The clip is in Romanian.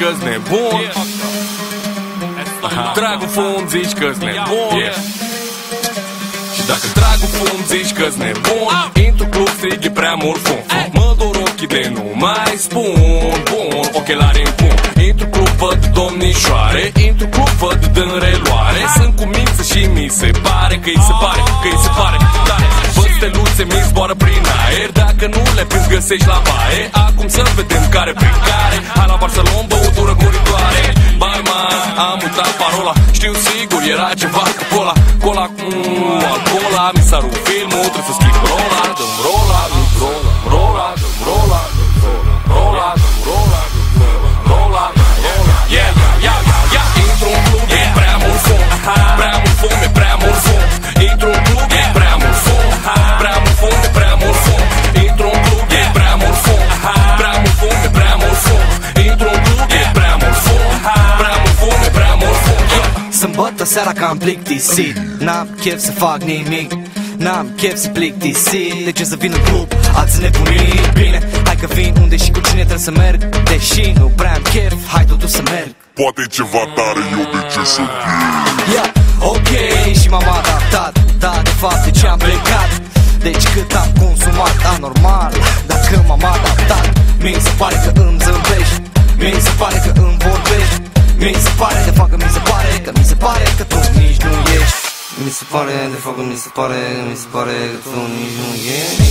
că-s nebun. Trag un fum, zici că-s nebun. Și dacă trag un fum, zici că-s nebun. Intru club, strig, e prea mult fum. Mă dor ochii de nu mai spun. Bun, ochelari în pun. Intru club, văd domnișoare. Intru club, văd dând reluare. Sunt cu mință și mi se pare că îi se pare, că îi se pare tare. Văd steluțe, mi zboară prin aer. Dacă nu le prinzi, găsești la baie. Acum să vedem care prin care. Hai la bar să luăm băutură muritoare. Barman, am uitat parola. Știu sigur, era ceva cu cola. Cola cu alcoola. Mi s-a rupt filmul, trebuie să schimb rola. Dăm rola, dăm rola, rola, dăm rola, rola, dăm rola, rola, yeah, yeah, yeah. Intru în club, e prea mult fum. Prea mult fum, e prea mult fum. Intru în club, e prea mult fum. Prea mult fum, e prea mult fum. Intru în club, e prea mult fum. Prea mult fum, e prea mult fum. Intru în club, e prea mult fum. Prea mult fum, e prea mult fum. Sâmbătă seara că am plictisit. N-am chef să fac nimic, n-am chef să plictisit. De ce să vin în club, ați nebunit? Bine, hai că vin unde și cu cine trebuie să merg. Deși nu prea am chef, hai totuși să merg. Poate ceva tare, eu de ce să fie? Yeah, ok, și m-am adaptat. Da, de fapt, de ce am plecat? Deci cât am consumat, anormal. Dacă m-am adaptat, mi se pare că îmi zâmbești, mi se pare că îmi vorbești. Mi se pare, de fapt că mi se pare că mi se pare că tu nici nu ești. Mi se pare, de fapt că mi se pare că tu nici nu ești.